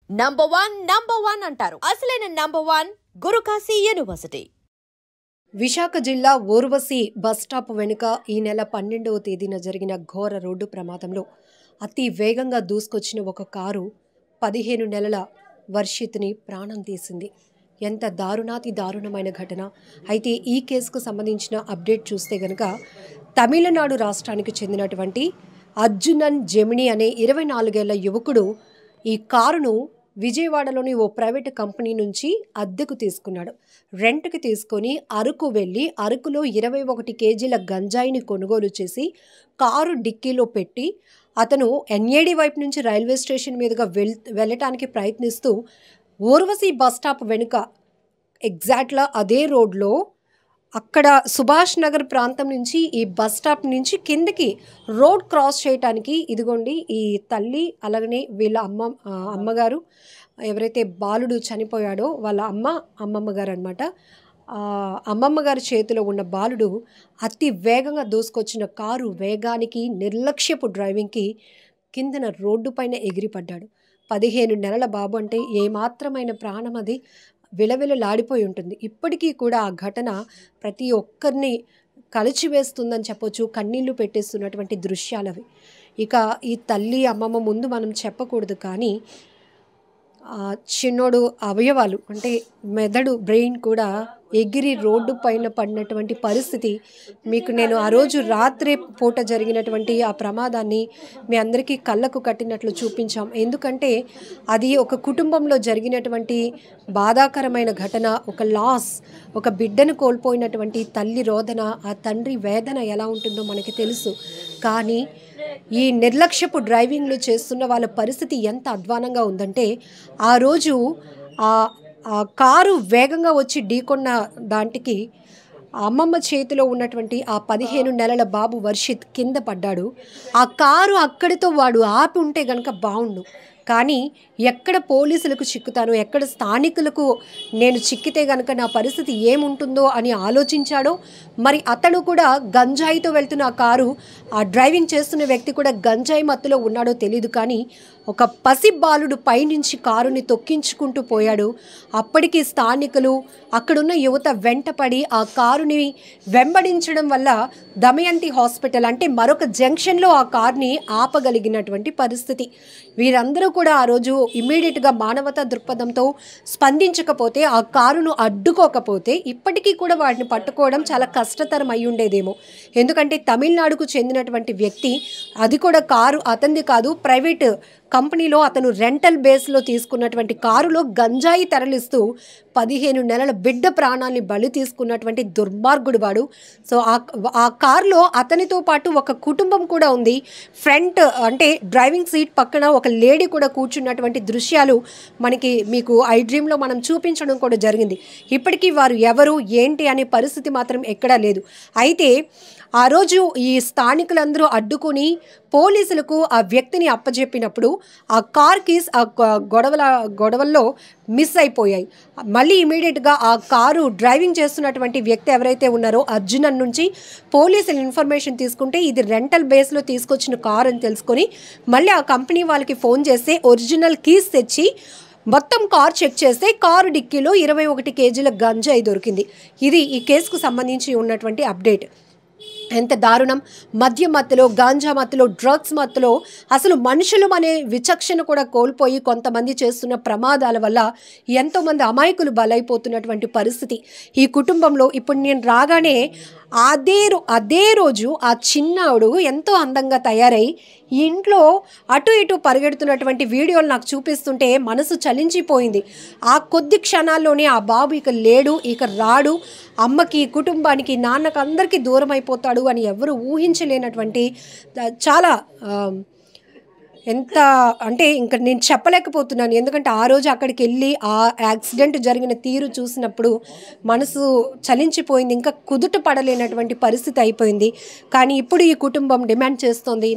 Number one అంటారు. అసలైన number 1 Guru Kashi university. Visakha జిల్లా ఊర్వశి బస్టాప్ వెనుక ఈ నెల 12వ తేదీన జరిగిన ఘోర రోడ్డు ప్రమాదంలో అతి వేగంగా దూసుకొచ్చిన ఒక కారు 15 నెలల వర్షిత్ని ప్రాణం తీసింది. ఎంత దారుణాతి దారుణమైన ఘటన. అయితే ఈ కేసుకు సంబంధించిన అప్డేట్ చూస్తే గనక తమిళనాడు రాష్ట్రానికి చెందినటువంటి అర్జునన్ జెమిని అనే 24 ఏళ్ల యువకుడు ఈ కారును విజయవాడలోని ఓ ప్రైవేటు కంపెనీ నుంచి అద్దెకు తీసుకున్నాడు. రెంట్కి తీసుకొని అరకు వెళ్ళి అరకులో 21 కేజీల గంజాయిని కొనుగోలు చేసి కారు డిక్కీలో పెట్టి అతను ఎన్ఏడి వైపు నుంచి రైల్వే స్టేషన్ మీదుగా వెళ్ళటానికి ప్రయత్నిస్తూ ఊర్వశి బస్టాప్ వెనుక ఎగ్జాక్ట్గా అదే రోడ్లో అక్కడ సుభాష్ నగర్ ప్రాంతం నుంచి ఈ బస్ స్టాప్ నుంచి కిందకి రోడ్ క్రాస్ చేయటానికి ఇదిగోండి ఈ తల్లి అలాగనే వీళ్ళ అమ్మగారు ఎవరైతే బాలుడు చనిపోయాడో వాళ్ళ అమ్మమ్మ గారు అనమాట. అమ్మమ్మ గారి చేతిలో ఉన్న బాలుడు అతి వేగంగా దూసుకొచ్చిన కారు వేగానికి నిర్లక్ష్యపు డ్రైవింగ్కి కిందన రోడ్డు పైన ఎగిరిపడ్డాడు. 15 నెలల బాబు అంటే ఏమాత్రమైన ప్రాణం అది విలవిలలాడిపోయి ఉంటుంది. ఇప్పటికీ కూడా ఆ ఘటన ప్రతి ఒక్కరిని కలిచివేస్తుందని చెప్పొచ్చు. కన్నీళ్లు పెట్టేస్తున్నటువంటి దృశ్యాలవి. ఇక ఈ తల్లి అమ్మమ్మ ముందు మనం చెప్పకూడదు, కానీ చిన్నోడు అవయవాలు అంటే మెదడు బ్రెయిన్ కూడా ఎగిరి రోడ్డు పైన పడినటువంటి పరిస్థితి మీకు నేను ఆ రోజు రాత్రి పూట జరిగినటువంటి ఆ ప్రమాదాన్ని మీ అందరికీ కళ్ళకు కట్టినట్లు చూపించాం. ఎందుకంటే అది ఒక కుటుంబంలో జరిగినటువంటి బాధాకరమైన ఘటన, ఒక లాస్, ఒక బిడ్డను కోల్పోయినటువంటి తల్లి రోదన, ఆ తండ్రి వేదన ఎలా ఉంటుందో మనకి తెలుసు. కానీ ఈ నిర్లక్ష్యపు డ్రైవింగ్లు చేస్తున్న వాళ్ళ పరిస్థితి ఎంత అధ్వానంగా ఉందంటే ఆ రోజు ఆ కారు వేగంగా వచ్చి ఢీకొన్న దాంటికి అమ్మమ్మ చేతిలో ఉన్నటువంటి ఆ 15 నెలల బాబు వర్షిత్ కింద పడ్డాడు. ఆ కారు అక్కడితో వాడు ఆపి ఉంటే గనక బాగుండు. కానీ ఎక్కడ పోలీసులకు చిక్కుతాను, ఎక్కడ స్థానికులకు నేను చిక్కితే గనక నా పరిస్థితి ఏముంటుందో అని ఆలోచించాడో మరి అతడు కూడా గంజాయితో వెళ్తున్న ఆ కారు ఆ డ్రైవింగ్ చేస్తున్న వ్యక్తి కూడా గంజాయి మత్తులో ఉన్నాడో తెలియదు. కానీ ఒక పసి బాలుడు పైనుంచి కారుని తొక్కించుకుంటూ పోయాడు. అప్పటికి స్థానికులు అక్కడున్న యువత వెంటపడి ఆ కారుని వెంబడించడం వల్ల దమయంతి హాస్పిటల్ అంటే మరొక జంక్షన్లో ఆ కారుని ఆపగలిగినటువంటి పరిస్థితి. వీరందరూ కూడా ఆ రోజు ఇమ్మీడియట్గా మానవతా దృక్పథంతో స్పందించకపోతే, ఆ కారును అడ్డుకోకపోతే ఇప్పటికీ కూడా వాటిని పట్టుకోవడం చాలా కష్టతరం అయి ఉండేదేమో. ఎందుకంటే తమిళనాడుకు చెందినటువంటి వ్యక్తి, అది కూడా కారు అతనిది కాదు, ప్రైవేట్ కంపెనీలో అతను రెంటల్ బేస్లో తీసుకున్నటువంటి కారులో గంజాయి తరలిస్తూ 15 నెలల బిడ్డ ప్రాణాన్ని బలి తీసుకున్నటువంటి దుర్మార్గుడు వాడు. సో ఆ కారులో అతనితో పాటు ఒక కుటుంబం కూడా ఉంది. ఫ్రంట్ అంటే డ్రైవింగ్ సీట్ పక్కన ఒక లేడీ కూడా కూర్చున్నటువంటి దృశ్యాలు మీకు ఐ డ్రీమ్లో మనం చూపించడం కూడా జరిగింది. ఇప్పటికీ వారు ఎవరు ఏంటి అనే పరిస్థితి మాత్రం ఎక్కడా లేదు. అయితే ఆ రోజు ఈ స్థానికులందరూ అడ్డుకొని పోలీసులకు ఆ వ్యక్తిని అప్పజెప్పినప్పుడు ఆ కార్ కీస్ ఆ గొడవల్లో మిస్ అయిపోయాయి. మళ్ళీ ఇమీడియట్గా ఆ కారు డ్రైవింగ్ చేస్తున్నటువంటి వ్యక్తి ఎవరైతే ఉన్నారో అర్జునన్ నుంచి పోలీసులు ఇన్ఫర్మేషన్ తీసుకుంటే ఇది రెంటల్ బేస్లో తీసుకొచ్చిన కారు అని తెలుసుకొని మళ్ళీ ఆ కంపెనీ వాళ్ళకి ఫోన్ చేస్తే ఒరిజినల్ కీస్ తెచ్చి మొత్తం కార్ చెక్ చేస్తే కారు డిక్కీలో 21 కేజీల గంజాయి దొరికింది. ఇది ఈ కేసుకు సంబంధించి ఉన్నటువంటి అప్డేట్. ఎంత దారుణం! మద్య మత్తులో, గాంజా మత్తులో, డ్రగ్స్ మత్తులో అసలు మనుషులు అనే విచక్షణ కూడా కోల్పోయి కొంతమంది చేస్తున్న ప్రమాదాల వల్ల ఎంతోమంది అమాయకులు బలైపోతున్నటువంటి పరిస్థితి ఈ కుటుంబంలో. ఇప్పుడు నేను రాగానే అదే రోజు ఆ చిన్నాడు ఎంతో అందంగా తయారై ఇంట్లో అటు ఇటు పరిగెడుతున్నటువంటి వీడియోలు నాకు చూపిస్తుంటే మనసు చలించిపోయింది. ఆ కొద్ది క్షణాల్లోనే ఆ బాబు ఇక లేడు, ఇక రాడు, అమ్మకి, కుటుంబానికి, నాన్నకు అందరికీ దూరం అయిపోతాడు అని ఎవరు ఊహించలేనటువంటి చాలా ఎంత అంటే ఇంకా నేను చెప్పలేకపోతున్నాను. ఎందుకంటే ఆ రోజు అక్కడికి వెళ్ళి ఆ యాక్సిడెంట్ జరిగిన తీరు చూసినప్పుడు మనసు చలించిపోయింది. ఇంకా కుదుట పడలేనటువంటి పరిస్థితి అయిపోయింది. కానీ ఇప్పుడు ఈ కుటుంబం డిమాండ్ చేస్తోంది,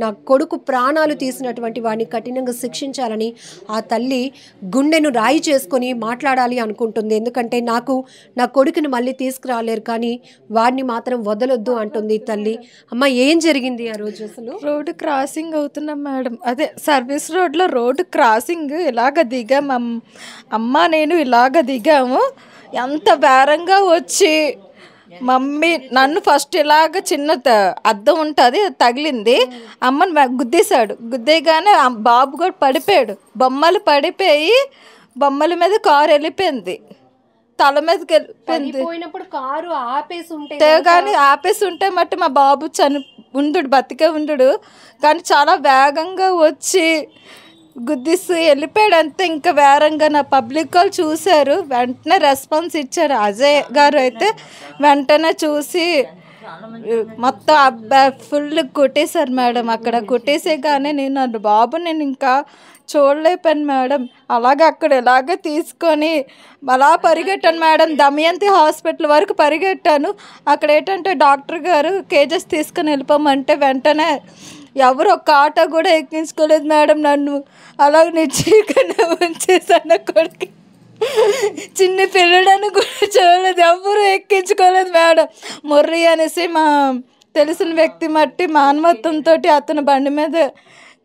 నా కొడుకు ప్రాణాలు తీసినటువంటి వాడిని కఠినంగా శిక్షించాలని. ఆ తల్లి గుండెను రాయి చేసుకొని మాట్లాడాలి అనుకుంటుంది. ఎందుకంటే నా కొడుకుని మళ్ళీ తీసుకురాలేరు, కానీ వాడిని మాత్రం వదలొద్దు అంటుంది తల్లి. అమ్మ, ఏం జరిగింది ఆ రోజు? అసలు రోడ్డు క్రాసింగ్ వాకింగ్ అవుతున్నాం మేడం. అదే సర్వీస్ రోడ్లో రోడ్డు క్రాసింగ్ ఇలాగ దిగాం అమ్మ నేను ఇలాగ దిగాము. ఎంత బేరంగా వచ్చి మమ్మీ నన్ను ఫస్ట్ ఇలాగ చిన్న అద్దం ఉంటుంది తగిలింది. అమ్మని గుద్దేశాడు. గుద్దేయగానే బాబు కూడా పడిపోయాడు. బొమ్మలు పడిపోయి బొమ్మల మీద కారు వెళ్ళిపోయింది. తల మీదకి వెళ్ళిపోయింది. కారు ఆపేసి కానీ ఆపేసి ఉంటే మట్టి మా బాబు ఉండు బతికే ఉండు. కానీ చాలా వేగంగా వచ్చి గుద్దిస్తూ వెళ్ళిపోయాడు. అంతే ఇంకా వేరంగా. నా పబ్లిక్ వాళ్ళు చూశారు, వెంటనే రెస్పాన్స్ ఇచ్చారు. అజయ్ గారు అయితే వెంటనే చూసి మొత్తం అబ్బాయి ఫుల్ కొట్టేశారు మేడం. అక్కడ కొట్టేసే కానీ నేను బాబు నేను ఇంకా చూడలేపాను మేడం. అలాగే అక్కడ ఎలాగ తీసుకొని అలా పరిగెట్టాను మేడం. దమయంతి హాస్పిటల్ వరకు పరిగెట్టాను. అక్కడ ఏంటంటే డాక్టర్ గారు కేజెస్ తీసుకొని వెళ్ళిపోమంటే వెంటనే ఎవరు ఒక ఆటో కూడా ఎక్కించుకోలేదు మేడం. నన్ను అలాగ నిశ్చయకుండా ఉంచేసాను. కొడుకు చిన్న పిల్లడని కూడా చూడలేదు, ఎవరు ఎక్కించుకోలేదు మేడం. ముర్రి అనేసి మా తెలిసిన వ్యక్తి మట్టి మానవత్వంతో అతని బండి మీద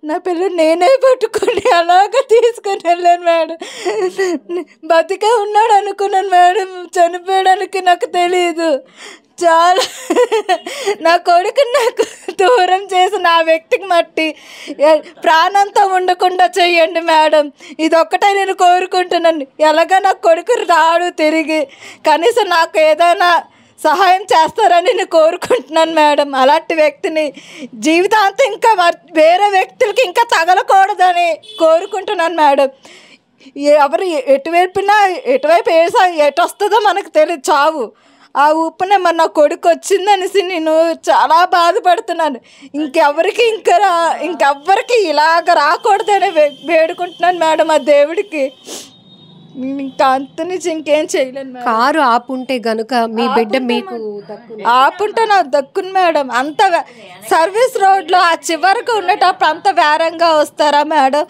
నా పిల్లలు నేనే పట్టుకొని అలాగ తీసుకొని వెళ్ళాను మేడం. బతికే ఉన్నాడు అనుకున్నాను మేడం, చనిపోయడానికి నాకు తెలియదు. చాలా నా కొడుకు నాకు దూరం చేసి నా వ్యక్తికి మట్టి ప్రాణంతో ఉండకుండా చెయ్యండి మేడం. ఇదొక్కటే నేను కోరుకుంటున్నాను. ఎలాగా నా కొడుకు రాడు తిరిగి, కనీసం నాకు ఏదైనా సహాయం చేస్తారని నేను కోరుకుంటున్నాను మేడం. అలాంటి వ్యక్తిని జీవితాంతం ఇంకా వేరే వ్యక్తులకి ఇంకా తగలకూడదని కోరుకుంటున్నాను మేడం. ఎవరు ఎటువైపు ఎటు వస్తుందో మనకు తెలియదు చావు. ఆ ఊపునే మరి నా కొడుకు వచ్చిందనేసి నేను చాలా బాధపడుతున్నాను. ఇంకెవ్వరికి ఇలాగ రాకూడదని వేడుకుంటున్నాను మేడం ఆ దేవుడికి. ఇంకా అంత నుంచి ఇంకేం చేయలేను. కారు ఆపుంటే గనుక మీ బిడ్డ మీకు ఆపుంటే నాకు దక్కును మేడం. అంత సర్వీస్ రోడ్లో ఆ చివరికి ఉన్నటప్పుడు అంత వేరంగా వస్తారా మేడం?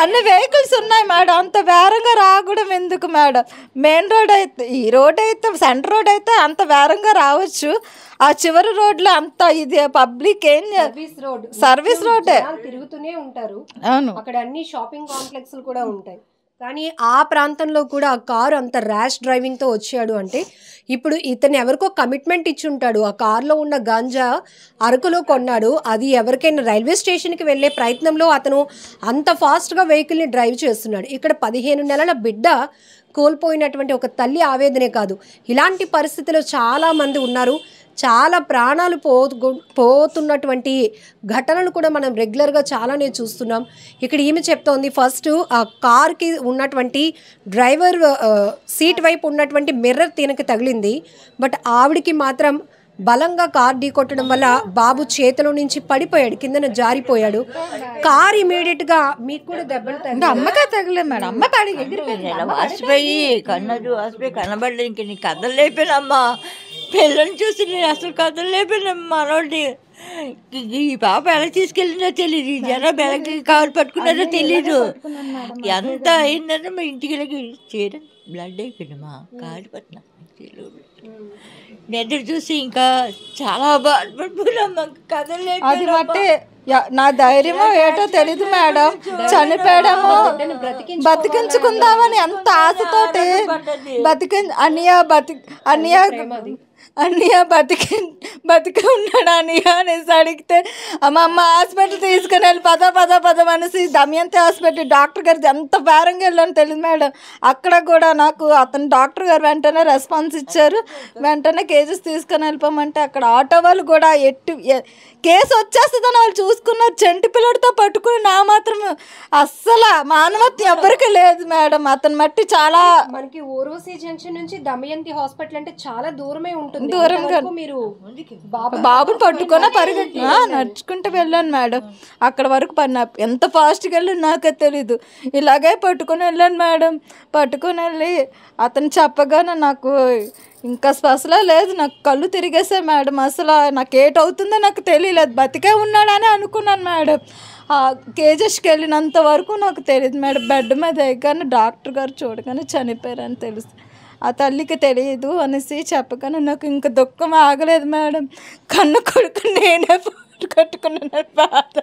అన్ని వెహికల్స్ ఉన్నాయి మేడం, అంత వేరంగా రాకూడదు ఎందుకు మేడం? మెయిన్ రోడ్ అయితే, ఈ రోడ్ అయితే సెంటర్ రోడ్ అయితే అంత వేరంగా రావచ్చు. ఆ చివరి రోడ్లో అంత ఇది పబ్లిక్ ఏం సర్వీస్ రోడ్డే తిరుగుతూనే ఉంటారు. అవును, అక్కడ అన్ని షాపింగ్ కాంప్లెక్స్లు కూడా ఉంటాయి. కానీ ఆ ప్రాంతంలో కూడా ఆ కారు అంత ర్యాష్ డ్రైవింగ్తో వచ్చాడు అంటే ఇప్పుడు ఇతను ఎవరికో కమిట్మెంట్ ఇచ్చి ఉంటాడు. ఆ కారులో ఉన్న గాంజా అరకులో కొన్నాడు. అది ఎవరికైనా రైల్వే స్టేషన్కి వెళ్ళే ప్రయత్నంలో అతను అంత ఫాస్ట్గా వెహికల్ని డ్రైవ్ చేస్తున్నాడు. ఇక్కడ 15 నెలల బిడ్డ కోల్పోయినటువంటి ఒక తల్లి ఆవేదనే కాదు, ఇలాంటి పరిస్థితుల్లో చాలామంది ఉన్నారు. చాలా ప్రాణాలు పోతున్నటువంటి ఘటనలు కూడా మనం రెగ్యులర్గా చాలానే చూస్తున్నాం. ఇక్కడ ఈమె చెప్తోంది, ఫస్ట్ ఆ కార్కి ఉన్నటువంటి డ్రైవర్ సీట్ వైపు ఉన్నటువంటి మిర్రర్ తినకి తగిలింది. బట్ ఆవిడికి మాత్రం బలంగా కార్ ఢీకొట్టడం వల్ల బాబు చేతిలో నుంచి పడిపోయాడు, కిందన జారిపోయాడు. కార్ ఇమీడియట్గా మీకు కూడా దెబ్బలు తగిలి అమ్మకే తగలే మేడం. అమ్మ పడి వాసిపోయి కన్నది వాసిపోయి కనబడలేదు. ఇంక నీ కథలు లేపానమ్మా. పిల్లల్ని చూసి నేను అసలు కథలు లేపానమ్మా. మనోడి ఈ పాప ఎలా తీసుకెళ్ళిందో తెలియదు, ఈ జనం ఎలాగ కారు పట్టుకున్నారో తెలీదు. ఎంత అయిందంటే మా ఇంటికి వెళ్ళి చేయడం బ్లడ్ అయిపోయిందమ్మా. కారు పట్టిన నిద్ర చూసి ఇంకా చాలా బాధపడిపోయినమ్మా. కథలు అది బట్టి నా ధైర్యమో ఏటో తెలీదు మేడం. చనిపోయాడము బతికించుకుందామని ఎంత ఆశతోటి అన్నయ్య బతికి ఉన్నాడు అన్నయ్య అనేసి అడిగితే అమ్మ హాస్పిటల్ తీసుకుని వెళ్ళి పద అనేసి దమయంతి హాస్పిటల్ డాక్టర్ గారు ఎంత బేరంగా వెళ్ళాను తెలియదు మేడం. అక్కడ కూడా నాకు అతను డాక్టర్ గారు వెంటనే రెస్పాన్స్ ఇచ్చారు. వెంటనే కేజెస్ తీసుకొని వెళ్ళిపోమంటే అక్కడ ఆటో వాళ్ళు కూడా కేసు వచ్చేస్తుందని వాళ్ళు చూసుకున్నారు. చెంటి పిల్లడితో పట్టుకుని నా మాత్రం అస్సలు మానవత్వం ఎవరికి లేదు మేడం. అతను మట్టి చాలా మనకి ఓర్వశీ జంక్షన్ నుంచి దమయంతి హాస్పిటల్ అంటే చాలా దూరమే ఉంటుంది. దూరంగా మీరు బాబుని పట్టుకొని పరిగెట్టి నడుచుకుంటూ వెళ్ళాను మేడం. అక్కడ వరకు ఎంత ఫాస్ట్గా వెళ్ళాను నాకే తెలీదు. ఇలాగే పట్టుకొని వెళ్ళాను మేడం. పట్టుకొని వెళ్ళి అతను చెప్పగానే నాకు ఇంకా స్పశలా లేదు, నాకు కళ్ళు తిరిగేసాయి మేడం. అసలు నాకు ఏటవుతుందో నాకు తెలియలేదు. బతికే ఉన్నాడని అనుకున్నాను మేడం. కేజెస్కి వెళ్ళినంత వరకు నాకు తెలియదు మేడం. బెడ్ మీద ఎక్కాను, డాక్టర్ గారు చూడగానే చనిపోయారని తెలుసు. ఆ తల్లికి తెలియదు అనేసి చెప్పగానే నాకు ఇంకా దుఃఖం ఆగలేదు మేడం. కన్ను కొడుకు నేనే కట్టుకున్నాను బాధ.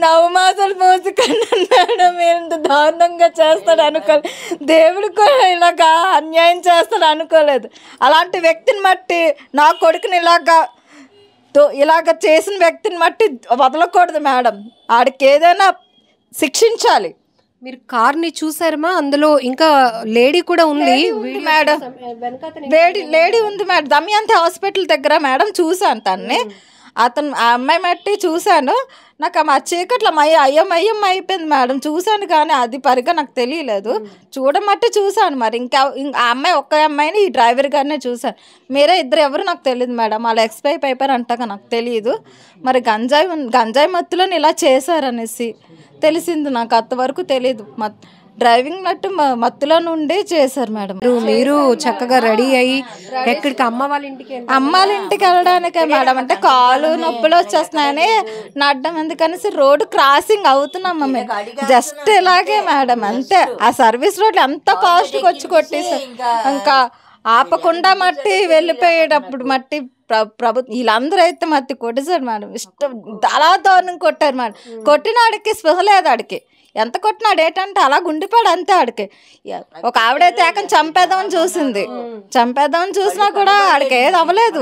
నవమాసాలు మోసుకున్నాను మేడం. ఎంత దారుణంగా చేస్తాడు అనుకోలేదు. దేవుడు కూడా ఇలాగా అన్యాయం చేస్తాడు అనుకోలేదు. అలాంటి వ్యక్తిని బట్టి నా కొడుకుని ఇలాగ చేసిన వ్యక్తిని బట్టి వదలకూడదు మేడం. ఆడికి ఏదైనా శిక్షించాలి. మీరు కార్ని చూసారమ్మా? అందులో ఇంకా లేడీ కూడా ఉంది మేడం. లేడీ ఉంది మేడం. దమయంతి హాస్పిటల్ దగ్గర మేడం చూశాను తన్ని. ఆ అమ్మాయి మట్టి చూశాను. నాకు ఆ చీకట్లో అయ్యం అయిపోయింది మేడం. చూశాను కానీ అది పరిగా నాకు తెలియలేదు. చూడమట్టి చూశాను. మరి ఇంకా ఆ అమ్మాయి ఒక్క అమ్మాయిని ఈ డ్రైవర్ గారినే చూశాను. మీరే ఇద్దరు ఎవరు నాకు తెలియదు మేడం. వాళ్ళు ఎక్స్పైర్ అయిపోయారు అంటాక నాకు తెలియదు. మరి గంజాయి మత్తులో ఇలా చేశారనేసి తెలిసింది నాకు. అంతవరకు తెలియదు. డ్రైవింగ్ నట్టు మత్తులో నుండే చేశారు మేడం. మీరు చక్కగా రెడీ అయ్యి ఎక్కడికి అమ్మ వాళ్ళ ఇంటికి వెళ్ళడానికే మేడం. అంటే కాలు నొప్పులు వచ్చేస్తున్నాయని నడ్డం ఎందుకనేసి రోడ్డు క్రాసింగ్ అవుతున్నాం మేము. జస్ట్ ఇలాగే మేడం అంతే. ఆ సర్వీస్ రోడ్లు ఎంత ఫాస్ట్గా వచ్చి కొట్టేసారు. ఇంకా ఆపకుండా మట్టి వెళ్ళిపోయేటప్పుడు మట్టి ప్రభుత్వం వీళ్ళందరూ అయితే మట్టి కొట్టేశారు మేడం. ఇష్టం అలా దారుణం కొట్టారు మేడం. కొట్టిన ఆడికి స్పృహ లేదు. ఆడికి ఎంత కొట్టినాడు ఏంటంటే అలా గుండిపాడు అంతే. ఆడికి ఒక ఆవిడైతే ఏకని చంపేద్దామని చూసినా కూడా ఆడికి ఏది అవ్వలేదు.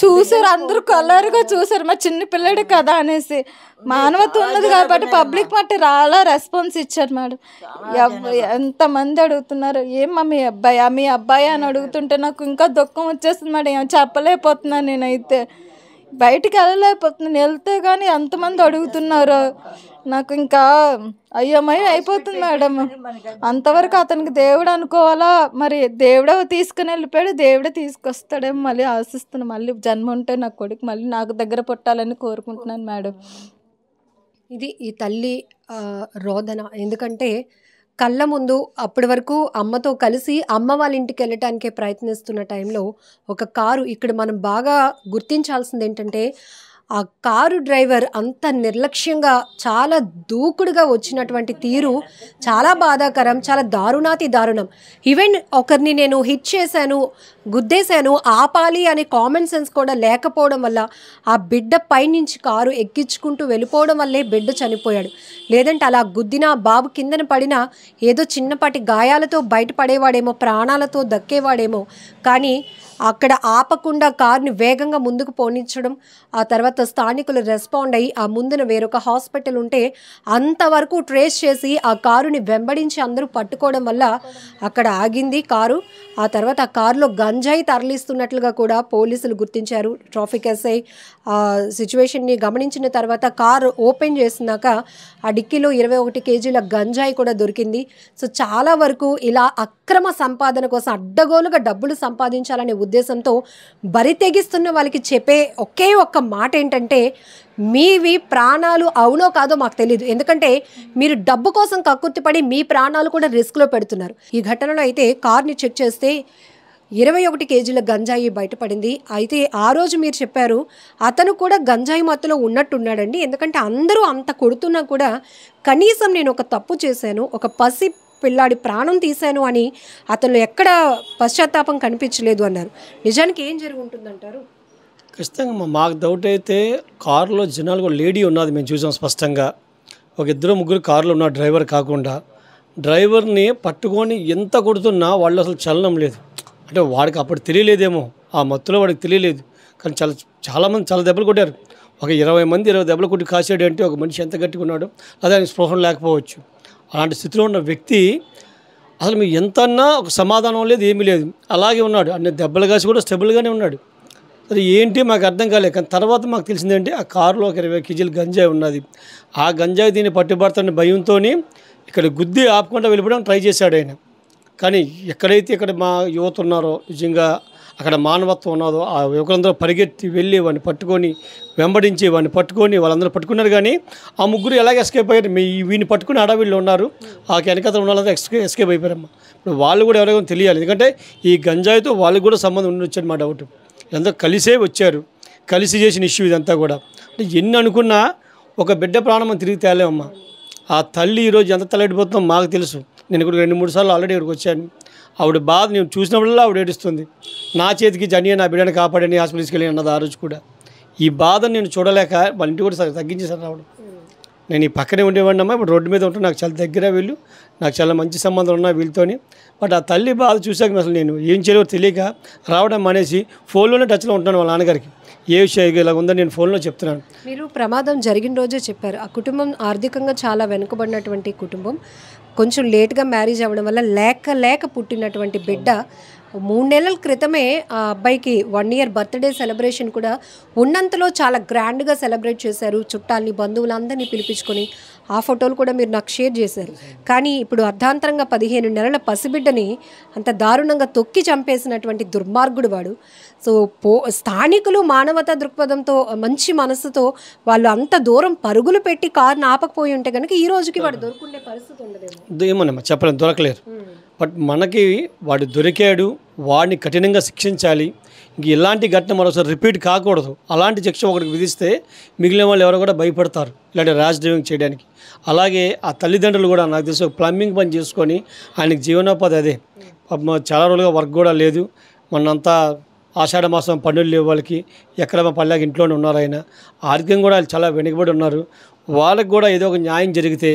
చూసారు అందరూ కలర్గా చూసారు. మా చిన్న పిల్లడు కదా అనేసి మానవత్వం ఉన్నది కాబట్టి పబ్లిక్ మట్టి చాలా రెస్పాన్స్ ఇచ్చారు మేడం. ఎంతమంది అడుగుతున్నారు ఏమ్మా మీ అబ్బాయి అని అడుగుతుంటే నాకు ఇంకా దుఃఖం వచ్చేస్తుంది మేడం. ఏం చెప్పలేకపోతున్నాను నేనైతే. బయటికి వెళ్ళలేకపోతున్నాను. వెళ్తే కానీ ఎంతమంది అడుగుతున్నారు. నాకు ఇంకా అయ్యమయ్య అయిపోతుంది మేడం. అంతవరకు అతనికి దేవుడు అనుకోవాలా మరి దేవుడే తీసుకుని వెళ్ళిపోయాడు. దేవుడే తీసుకొస్తాడేమో మళ్ళీ ఆశిస్తున్నాను. మళ్ళీ జన్మ ఉంటే నా కొడుకు మళ్ళీ నాకు దగ్గర పుట్టాలని కోరుకుంటున్నాను మేడం. ఇది ఈ తల్లి రోదన. ఎందుకంటే కళ్ళ ముందు అప్పటి వరకు అమ్మతో కలిసి అమ్మ వాళ్ళ ఇంటికి వెళ్ళటానికే ప్రయత్నిస్తున్న టైంలో ఒక కారు, ఇక్కడ మనం బాగా గుర్తించాల్సింది ఏంటంటే ఆ కారు డ్రైవర్ అంత నిర్లక్ష్యంగా చాలా దూకుడుగా వచ్చినటువంటి తీరు చాలా బాధాకరం, చాలా దారుణం. ఈవెన్ ఒకరిని నేను హిట్ చేశాను, గుద్దేశాను, ఆపాలి అనే కామన్ సెన్స్ కూడా లేకపోవడం వల్ల ఆ బిడ్డ పైనుంచి కారు ఎక్కించుకుంటూ వెళ్ళిపోవడం వల్లే బిడ్డ చనిపోయాడు. లేదంటే అలా గుద్దిన బాబు కిందన పడినా ఏదో చిన్నపాటి గాయాలతో బయటపడేవాడేమో, ప్రాణాలతో దక్కేవాడేమో. కానీ అక్కడ ఆపకుండా కారుని వేగంగా ముందుకు పోనించడం, ఆ తర్వాత స్థానికులు రెస్పాండ్ అయ్యి ఆ ముందున వేరొక హాస్పిటల్ ఉంటే అంతవరకు ట్రేస్ చేసి ఆ కారుని వెంబడించి అందరూ పట్టుకోవడం వల్ల అక్కడ ఆగింది కారు. ఆ తర్వాత ఆ కారులో గంజాయి తరలిస్తున్నట్లుగా కూడా పోలీసులు గుర్తించారు. ట్రాఫిక్ ఎస్ఐ ఆ సిచ్యువేషన్ని గమనించిన తర్వాత కారు ఓపెన్ చేసినాక ఆ డిక్కీలో 21 కేజీల గంజాయి కూడా దొరికింది. సో చాలా వరకు ఇలా అక్రమ సంపాదన కోసం అడ్డగోలుగా డబ్బులు సంపాదించాలనే ఉద్దేశంతో బరి తెగిస్తున్న వాళ్ళకి చెప్పే ఒకే ఒక్క మాట ఏంటంటే మీవి ప్రాణాలు అవునో కాదో మాకు తెలియదు. ఎందుకంటే మీరు డబ్బు కోసం కక్కుర్తిపడి మీ ప్రాణాలు కూడా రిస్క్లో పెడుతున్నారు. ఈ ఘటనలో అయితే కార్ని చెక్ చేస్తే 21 కేజీల గంజాయి బయటపడింది. అయితే ఆ రోజు మీరు చెప్పారు అతను కూడా గంజాయి మత్తులో ఉన్నట్టున్నాడండి. ఎందుకంటే అందరూ అంత కొడుతున్నా కూడా కనీసం నేను ఒక తప్పు చేశాను, ఒక పసి పిల్లాడి ప్రాణం తీశాను అని అతను ఎక్కడ పశ్చాత్తాపం కనిపించలేదు అన్నారు. నిజానికి ఏం జరిగి ఉంటుందంటారు? ఖచ్చితంగా మాకు డౌట్ అయితే కారులో జనాలు కూడా లేడీ ఉన్నది మేము చూసాం స్పష్టంగా. ఒక 2-3 కారులో ఉన్న డ్రైవర్ కాకుండా డ్రైవర్ని పట్టుకొని ఎంత కొడుతున్నా వాళ్ళు అసలు చలనం లేదు. అంటే వాడికి అప్పుడు తెలియలేదేమో, ఆ మత్తులో వాడికి తెలియలేదు. కానీ చాలామంది చాలా దెబ్బలు కొట్టారు. ఒక 20 మంది 20 దెబ్బలు కొట్టి కాసాడు అంటే ఒక మనిషి ఎంత గట్టిగా ఉన్నాడు, అదే ఆయన స్పృహం లేకపోవచ్చు. అలాంటి స్థితిలో ఉన్న వ్యక్తి అసలు మీరు ఎంత అన్నా ఒక సమాధానం లేదు, ఏమీ లేదు, అలాగే ఉన్నాడు. అన్ని దెబ్బలు కాసి కూడా స్టెబుల్గానే ఉన్నాడు. అది ఏంటి మాకు అర్థం కాలేదు. కానీ తర్వాత మాకు తెలిసిందంటే ఆ కారులో ఒక 20 కేజీలు గంజాయి ఉన్నది. ఆ గంజాయి దీన్ని పట్టుబడతాన్ని భయంతో ఇక్కడ గుద్ది ఆపకుండా వెళ్ళిపోవడానికి ట్రై చేశాడు ఆయన. కానీ ఎక్కడైతే ఇక్కడ మా యువత ఉన్నారో, నిజంగా అక్కడ మానవత్వం ఉన్నదో ఆ యువకులందరూ పరిగెత్తి వెళ్ళి వాడిని పట్టుకొని వెంబడించి వాడిని పట్టుకొని వాళ్ళందరూ పట్టుకున్నారు. కానీ ఆ ముగ్గురు ఎలాగ ఎస్కేప్ అయ్యారు? వీడిని పట్టుకుని అడవిలో ఉన్నారు, ఆ వెనకతలు ఉన్న వాళ్ళంతా ఎస్కేప్ అయిపోయారమ్మా. ఇప్పుడు వాళ్ళు కూడా ఎవరైనా తెలియాలి. ఎందుకంటే ఈ గంజాయితో వాళ్ళకి కూడా సంబంధం ఉండొచ్చని మా డౌట్. ఇదంతా కలిసే వచ్చారు, కలిసి చేసిన ఇష్యూ ఇదంతా కూడా. అంటే ఎన్ని అనుకున్నా ఒక బిడ్డ ప్రాణం తిరిగి తేలేమమ్మా. ఆ తల్లి ఈరోజు ఎంత తలెడిపోతుందో మాకు తెలుసు. నేను ఇక్కడ 2-3 సార్లు ఆల్రెడీ ఇక్కడికి వచ్చాను. ఆవిడ బాధ నేను చూసినప్పుడల్లా ఆవిడ ఏడుస్తుంది. నా చేతికి జని నా బిడ్డని కాపాడని హాస్పిటల్కి వెళ్ళి అన్నది ఆ రోజు కూడా. ఈ బాధను నేను చూడలేక వాళ్ళ ఇంటి కూడా తగ్గించేసాను రావడం. నేను ఈ పక్కనే ఉండేవాడిని అమ్మా, ఇప్పుడు రోడ్డు మీద ఉంటే నాకు చాలా దగ్గర వీళ్ళు, నాకు చాలా మంచి సంబంధాలు ఉన్నాయి వీళ్ళతోని. బట్ ఆ తల్లి బాధ చూసాక అసలు నేను ఏం చేయలేవో తెలియక రావడం అనేసి ఫోన్లోనే టచ్లో ఉంటున్నాను వాళ్ళ నాన్నగారికి. ఏ విషయం ఇలా ఉందని నేను ఫోన్లో చెప్తున్నాను. మీరు ప్రమాదం జరిగిన రోజే చెప్పారు, ఆ కుటుంబం ఆర్థికంగా చాలా వెనుకబడినటువంటి కుటుంబం, కొంచెం లేట్గా మ్యారేజ్ అవ్వడం వల్ల లేక పుట్టినటువంటి బిడ్డ 3 నెలల క్రితమే ఆ అబ్బాయికి 1 ఇయర్ బర్త్డే సెలబ్రేషన్ కూడా ఉన్నంతలో చాలా గ్రాండ్గా సెలబ్రేట్ చేశారు. చుట్టాలని బంధువులందరినీ పిలిపించుకొని ఆ ఫోటోలు కూడా మీరు నాకు షేర్ చేశారు. కానీ ఇప్పుడు అర్ధాంతరంగా 15 నెలల పసిబిడ్డని అంత దారుణంగా తొక్కి చంపేసినటువంటి దుర్మార్గుడు వాడు. సో స్థానికులు మానవతా దృక్పథంతో మంచి మనసుతో వాళ్ళు అంత దూరం పరుగులు పెట్టి కారుని ఆపకపోయి ఉంటే కనుక ఈ రోజుకి వాడు దొరుకుండే పరిస్థితి ఉండదేమో. ఏమోనమ్మా చెప్పలేము, దొరకలేరు. బట్ మనకి వాడు దొరికాడు, వాడిని కఠినంగా శిక్షించాలి. ఇంక ఇలాంటి ఘటన మరోసారి రిపీట్ కాకూడదు. అలాంటి శిక్ష ఒకరికి విధిస్తే మిగిలిన వాళ్ళు ఎవరో కూడా భయపడతారు ఇలాంటి ర్యాష్ డ్రైవింగ్ చేయడానికి. అలాగే ఆ తల్లిదండ్రులు కూడా నాకు తెలిసి ప్లంబింగ్ పని చేసుకొని ఆయనకి జీవనోపాధి అదే. చాలా రోజులుగా వర్క్ కూడా లేదు. మొన్నంతా ఆషాఢ మాసం పన్నులు లేవు వాళ్ళకి, ఎక్కడ మా పల్లెకి ఇంట్లోనే ఉన్నారు. ఆయన ఆర్థికంగా కూడా చాలా వెనుకబడి ఉన్నారు. వాళ్ళకి కూడా ఏదో ఒక న్యాయం జరిగితే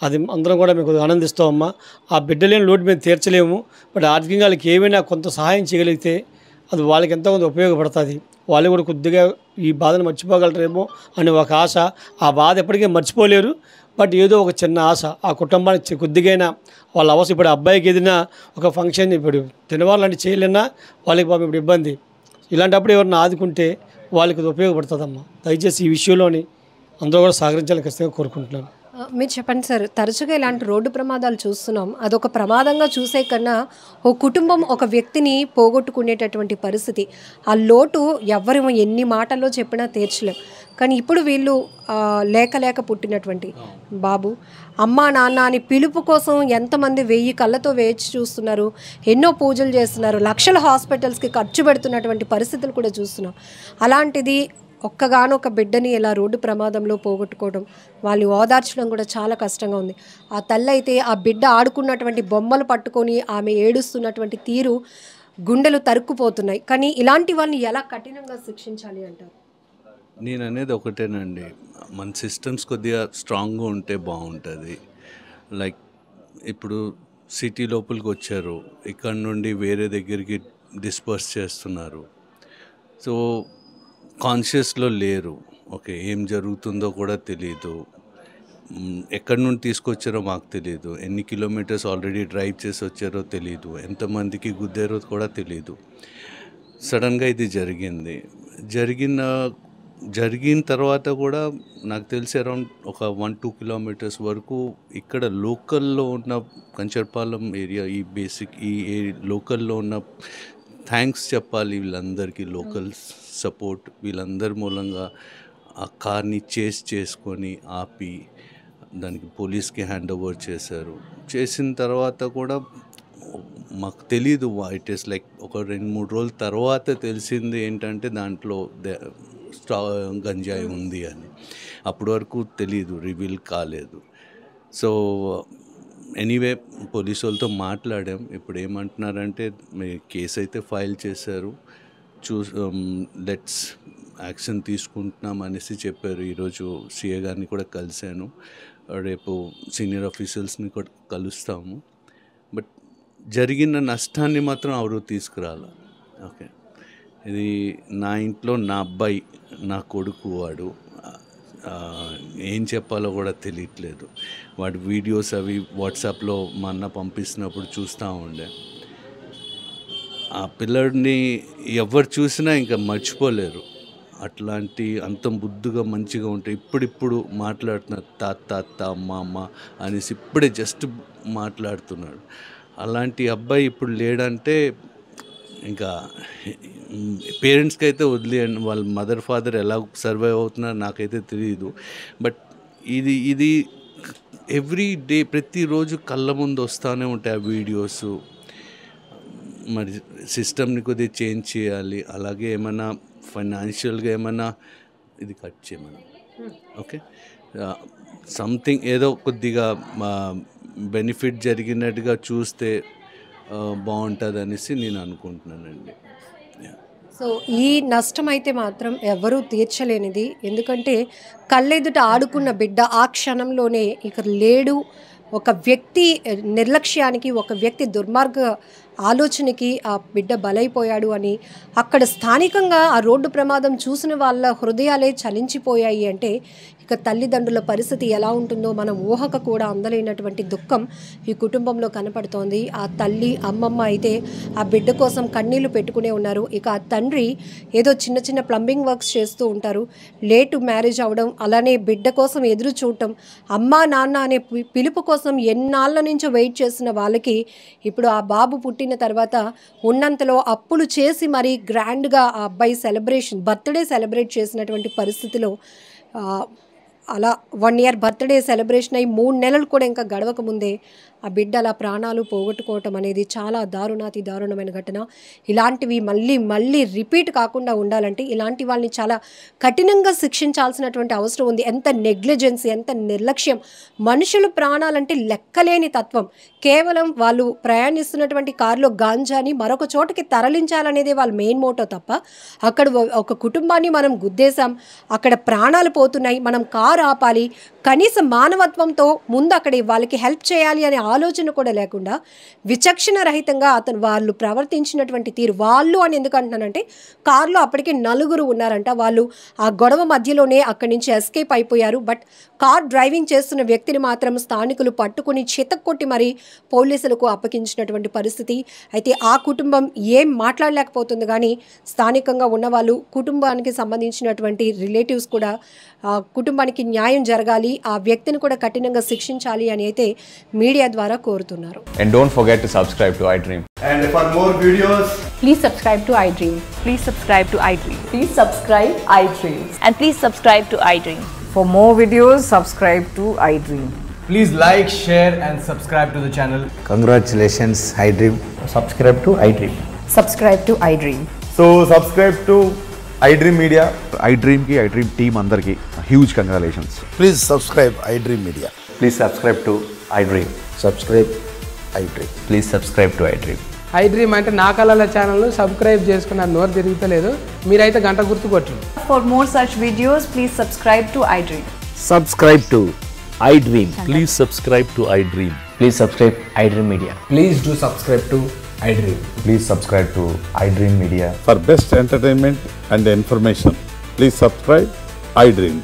అది అందరం కూడా మీకు ఆనందిస్తామమ్మా. ఆ బిడ్డలేని లోటు మేము తీర్చలేము, బట్ ఆర్థికంగా వాళ్ళకి ఏమైనా కొంత సహాయం చేయగలిగితే అది వాళ్ళకి ఎంతో కొంత ఉపయోగపడుతుంది. వాళ్ళు కూడా కొద్దిగా ఈ బాధను మర్చిపోగలరేమో అని ఒక ఆశ. ఆ బాధ ఎప్పటికీ మర్చిపోలేరు, బట్ ఏదో ఒక చిన్న ఆశ ఆ కుటుంబానికి కొద్దిగైనా వాళ్ళ అవసరం. ఇప్పుడు అబ్బాయికి ఏదైనా ఒక ఫంక్షన్ ఇప్పుడు తినవాలంటే చేయలేనా వాళ్ళకి పాపం ఇప్పుడు ఇబ్బంది. ఇలాంటప్పుడు ఎవరిని ఆదుకుంటే వాళ్ళకి అది ఉపయోగపడుతుందమ్మా. దయచేసి ఈ విషయంలోని అందరూ కూడా సహకరించాలని ఖచ్చితంగా కోరుకుంటున్నాను. మీరు చెప్పండి సార్, తరచుగా ఇలాంటి రోడ్డు ప్రమాదాలు చూస్తున్నాం. అదొక ప్రమాదంగా చూసే కన్నా ఓ కుటుంబం ఒక వ్యక్తిని పోగొట్టుకునేటటువంటి పరిస్థితి. ఆ లోటు ఎవరు ఎన్ని మాటల్లో చెప్పినా తీర్చలేం. కానీ ఇప్పుడు వీళ్ళు లేక పుట్టినటువంటి బాబు అమ్మా నాన్న అని పిలుపు కోసం ఎంతమంది 1000 కళ్ళతో వేచి చూస్తున్నారు, ఎన్నో పూజలు చేస్తున్నారు, లక్షల హాస్పిటల్స్కి ఖర్చు పెడుతున్నటువంటి పరిస్థితులు కూడా చూస్తున్నాం. అలాంటిది ఒక్కగానొక బిడ్డని ఇలా రోడ్డు ప్రమాదంలో పోగొట్టుకోవడం, వాళ్ళు ఓదార్చడం కూడా చాలా కష్టంగా ఉంది. ఆ తల్లి అయితే ఆ బిడ్డ ఆడుకున్నటువంటి బొమ్మలు పట్టుకొని ఆమె ఏడుస్తున్నటువంటి తీరు గుండెలు తరుక్కుపోతున్నాయి. కానీ ఇలాంటి వాళ్ళని ఎలా కఠినంగా శిక్షించాలి అంటారు? నేను అనేది ఒకటేనండి, మన సిస్టమ్స్ కొద్దిగా స్ట్రాంగ్గా ఉంటే బాగుంటుంది. లైక్ ఇప్పుడు సిటీ లోపలికి వచ్చారు, ఇక్కడ నుండి వేరే దగ్గరికి డిస్పర్స్ చేస్తున్నారు. సో కాన్షియస్లో లేరు. ఓకే, ఏం జరుగుతుందో కూడా తెలీదు, ఎక్కడి నుండి తీసుకొచ్చారో మాకు తెలీదు, ఎన్ని కిలోమీటర్స్ ఆల్రెడీ డ్రైవ్ చేసి వచ్చారో తెలీదు, ఎంతమందికి గుద్దారో కూడా తెలీదు. సడన్గా ఇది జరిగిన తర్వాత కూడా నాకు తెలిసి అరౌండ్ ఒక 1-2 కిలోమీటర్స్ వరకు ఇక్కడ లోకల్లో ఉన్న కంచర్పాలెం ఏరియా, ఈ బేసిక్ ఈ లోకల్లో ఉన్న థ్యాంక్స్ చెప్పాలి వీళ్ళందరికీ. లోకల్ సపోర్ట్ వీళ్ళందరి మూలంగా ఆ కార్ని చేసుకొని ఆపి దానికి పోలీస్కి హ్యాండ్ ఓవర్ చేశారు. చేసిన తర్వాత కూడా మాకు తెలీదు, ఇట్ ఈస్ లైక్ ఒక 2-3 రోజుల తర్వాత తెలిసింది ఏంటంటే దాంట్లో గంజాయి ఉంది అని. అప్పటి వరకు తెలీదు, రివీల్ కాలేదు. సో ఎనీవే పోలీసు వాళ్ళతో మాట్లాడాం. ఇప్పుడు ఏమంటున్నారంటే మీ కేసు అయితే ఫైల్ చేశారు, లెట్స్ యాక్షన్ తీసుకుంటున్నాం అనేసి చెప్పారు. ఈరోజు సిఏ గారిని కూడా కలిశాను, రేపు సీనియర్ ఆఫీసర్స్ని కూడా కలుస్తాము. బట్ జరిగిన నష్టాన్ని మాత్రం ఎవరు తీసుకురాలి. ఓకే, ఇది నా ఇంట్లో నా అబ్బాయి, నా కొడుకు, వాడు ఏం చెప్పాలో కూడా తెలియట్లేదు. వాడి వీడియోస్ అవి వాట్సాప్లో మా అన్న పంపిస్తున్నప్పుడు చూస్తూ ఉండే. ఆ పిల్లడిని ఎవరు చూసినా ఇంకా మర్చిపోలేరు. అట్లాంటి అంత బుద్ధిగా మంచిగా ఉంటే ఇప్పుడు మాట్లాడుతున్నారు, తాత అమ్మ అనేసి ఇప్పుడే జస్ట్ మాట్లాడుతున్నాడు. అలాంటి అబ్బాయి ఇప్పుడు లేడంటే ఇంకా పేరెంట్స్కి అయితే వదిలేయండి, వాళ్ళ మదర్ ఫాదర్ ఎలా సర్వైవ్ అవుతున్నారో నాకైతే తెలియదు. బట్ ఇది ఎవ్రీ డే ప్రతిరోజు కళ్ళ ముందు వస్తూనే ఉంటాయి ఆ వీడియోస్. మరి సిస్టమ్ని కొద్దిగా చేంజ్ చేయాలి. అలాగే ఏమైనా ఫైనాన్షియల్గా ఏమైనా ఇది కట్ చేయమని, ఓకే, సంథింగ్ ఏదో కొద్దిగా బెనిఫిట్ జరిగినట్టుగా చూస్తే బాగుంటుంది అనేసి నేను అనుకుంటున్నానండి. సో ఈ నష్టం అయితే మాత్రం ఎవరూ తీర్చలేనిది. ఎందుకంటే కళ్ళెదుట ఆడుకున్న బిడ్డ ఆ క్షణంలోనే ఇక లేడు. ఒక వ్యక్తి నిర్లక్ష్యానికి, ఒక వ్యక్తి దుర్మార్గ ఆలోచనకి ఆ బిడ్డ బలైపోయాడు అని అక్కడ స్థానికంగా ఆ రోడ్డు ప్రమాదం చూసిన వాళ్ళ హృదయాలే చలించిపోయాయి. అంటే ఇక తల్లిదండ్రుల పరిస్థితి ఎలా ఉంటుందో మనం ఊహకు కూడా అందలేనటువంటి దుఃఖం ఈ కుటుంబంలో కనపడుతోంది. ఆ తల్లి అమ్మమ్మ అయితే ఆ బిడ్డ కోసం కన్నీళ్లు పెట్టుకునే ఉన్నారు. ఇక ఆ తండ్రి ఏదో చిన్న చిన్న ప్లంబింగ్ వర్క్స్ చేస్తూ ఉంటారు. లేటు మ్యారేజ్ అవడం, అలానే బిడ్డ కోసం ఎదురు చూడటం, అమ్మా నాన్న అనే పిలుపు కోసం ఎన్నాళ్ళ నుంచో వెయిట్ చేసిన వాళ్ళకి ఇప్పుడు ఆ బాబు పుట్టిన తర్వాత ఉన్నంతలో అప్పులు చేసి మరీ గ్రాండ్గా ఆ అబ్బాయి బర్త్డే సెలబ్రేట్ చేసినటువంటి పరిస్థితిలో అలా 1 year బర్త్డే సెలబ్రేషన్ అయ్యి 3 నెలలు కూడా ఇంకా గడవక ముందే ఆ బిడ్డ అలా ప్రాణాలు పోగొట్టుకోవటం అనేది చాలా దారుణాతి దారుణమైన ఘటన. ఇలాంటివి మళ్ళీ రిపీట్ కాకుండా ఉండాలంటే ఇలాంటి వాళ్ళని చాలా కఠినంగా శిక్షించాల్సినటువంటి అవసరం ఉంది. ఎంత నెగ్లిజెన్సీ, ఎంత నిర్లక్ష్యం. మనుషులు ప్రాణాలంటే లెక్కలేని తత్వం. కేవలం వాళ్ళు ప్రయాణిస్తున్నటువంటి కారులో గాంజాని మరొక చోటకి తరలించాలనేదే వాళ్ళ మెయిన్ మోటో తప్ప అక్కడ ఒక కుటుంబాన్ని మనం గుద్దేశాం, అక్కడ ప్రాణాలు పోతున్నాయి, మనం కారు ఆపాలి, కనీస మానవత్వంతో ముందు అక్కడ వాళ్ళకి హెల్ప్ చేయాలి అనే ఆలోచన కూడా లేకుండా విచక్షణ రహితంగా వాళ్ళు ప్రవర్తించినటువంటి తీరు. వాళ్ళు అని ఎందుకు అంటున్నానంటే కారులో అప్పటికే 4 ఉన్నారంట. వాళ్ళు ఆ గొడవ మధ్యలోనే అక్కడి నుంచి ఎస్కేప్ అయిపోయారు. బట్ కార్ డ్రైవింగ్ చేస్తున్న వ్యక్తిని మాత్రం స్థానికులు పట్టుకుని చితక్కొట్టి మరీ పోలీసులకు అప్పగించినటువంటి పరిస్థితి. అయితే ఆ కుటుంబం ఏం మాట్లాడలేకపోతుంది. కానీ స్థానికంగా ఉన్నవాళ్ళు, కుటుంబానికి సంబంధించినటువంటి రిలేటివ్స్ కూడా కుటుంబానికి న్యాయం జరగాలి, ఆ వ్యక్తిని కూడా కఠినంగా శిక్షించాలి అని అయితే మీడియా ద్వారా కోరుతున్నారు. And don't forget to subscribe to iDream. And for more videos, please subscribe to iDream. Please subscribe to iDream. Please subscribe iDream. And please subscribe to iDream. For more videos, subscribe to iDream. please like, share and subscribe to the channel. Congratulations, iDream. Subscribe to iDream. Subscribe to iDream. So subscribe to iDream Media. iDream ki iDream team andarki huge congratulations. Please subscribe iDream Media. Please subscribe to iDream. Subscribe iDream. Please subscribe to iDream. iDream అంటే నా కళల channel subscribe చేసుకున్న నోరు తిరుగుతలేదు, మీరైతే గంట గుర్తు కొట్టండి. For more such videos, please subscribe to iDream. Subscribe to iDream. Please subscribe to iDream. Please subscribe iDream Media. Please do subscribe to iDream. Please subscribe to iDream Media. For best entertainment and information, please subscribe iDream.